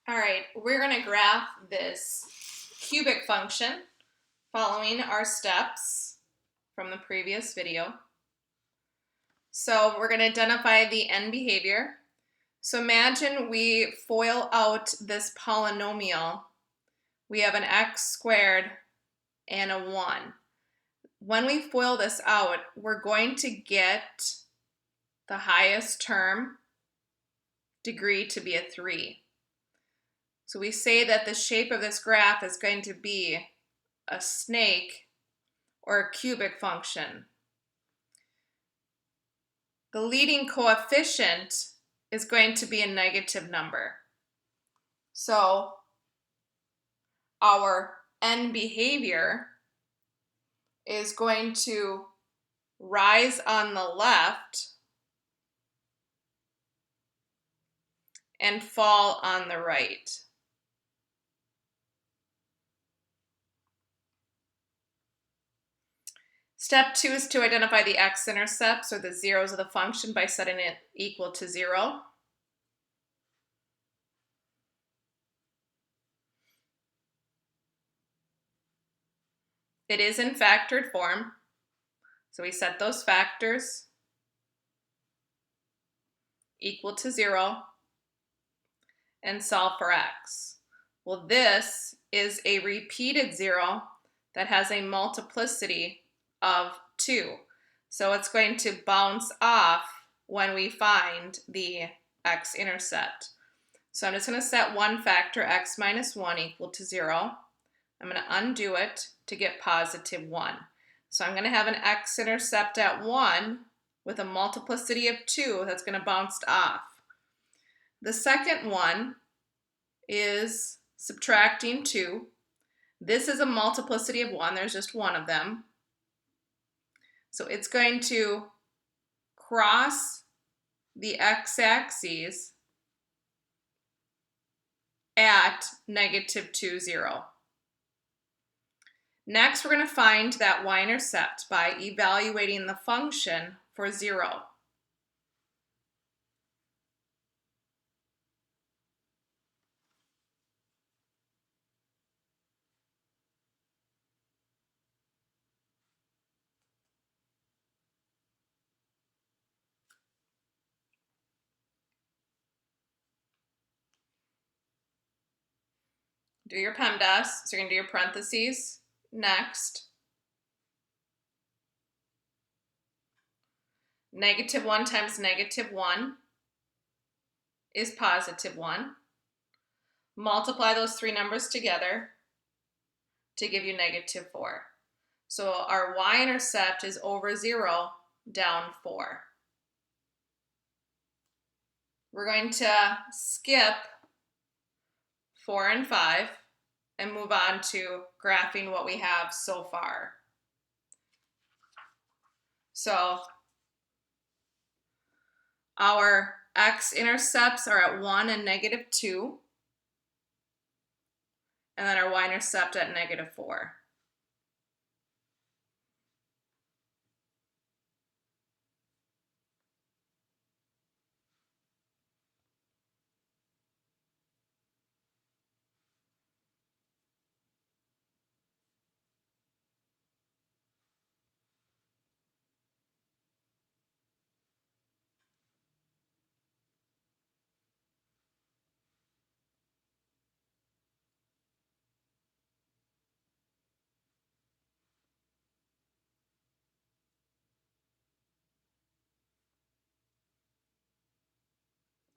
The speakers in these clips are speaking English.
All right, we're going to graph this cubic function following our steps from the previous video. So we're going to identify the end behavior. So imagine we FOIL out this polynomial. We have an x squared and a 1. When we FOIL this out, we're going to get the highest term degree to be a 3. So we say that the shape of this graph is going to be a snake or a cubic function. The leading coefficient is going to be a negative number. So our end behavior is going to rise on the left and fall on the right. Step 2 is to identify the x-intercepts, or the zeros of the function, by setting it equal to 0. It is in factored form, so we set those factors equal to 0 and solve for x. Well, this is a repeated 0 that has a multiplicity of 2. So it's going to bounce off when we find the x-intercept. So I'm just going to set one factor, x minus 1, equal to 0. I'm going to undo it to get positive 1. So I'm going to have an x-intercept at 1 with a multiplicity of 2 that's going to bounce off. The second one is subtracting 2. This is a multiplicity of 1. There's just one of them. So it's going to cross the x-axis at negative 2, 0. Next, we're going to find that y-intercept by evaluating the function for 0. Do your PEMDAS, so you're going to do your parentheses. Next, negative 1 times negative 1 is positive 1. Multiply those three numbers together to give you negative 4. So our y-intercept is over 0, down 4. We're going to skip 4 and 5 and move on to graphing what we have so far. So our x-intercepts are at 1 and negative 2, and then our y-intercept at negative 4.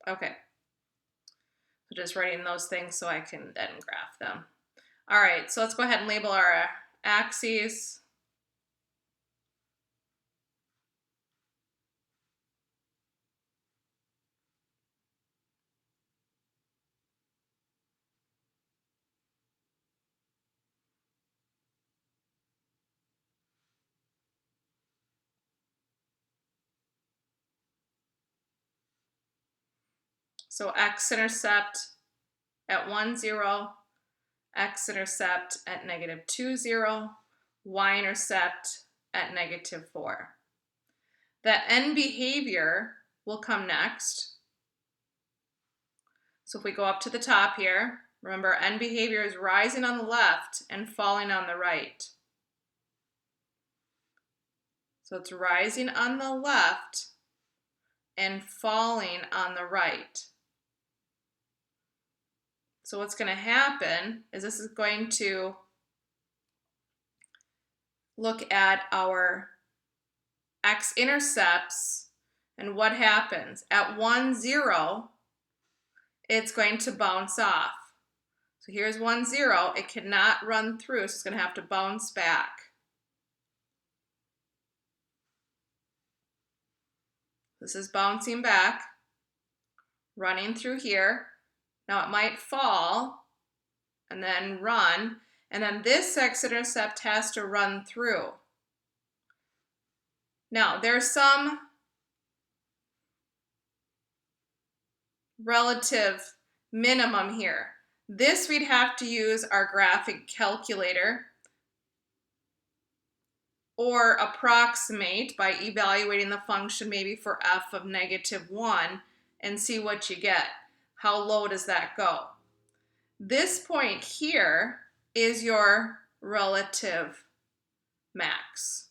Okay, so just writing those things so I can then graph them. All right, so let's go ahead and label our axes. So x-intercept at 1, 0, x-intercept at negative 2, 0, y-intercept at negative 4. The end behavior will come next. So if we go up to the top here, remember end behavior is rising on the left and falling on the right. So it's rising on the left and falling on the right. So what's going to happen is this is going to look at our x-intercepts, and what happens? At 1, 0, it's going to bounce off. So here's 1, 0. It cannot run through, so it's going to have to bounce back. This is bouncing back, running through here. Now it might fall and then run, and then this x-intercept has to run through. Now there's some relative minimum here. This we'd have to use our graphic calculator or approximate by evaluating the function maybe for f of -1 and see what you get. How low does that go? This point here is your relative max.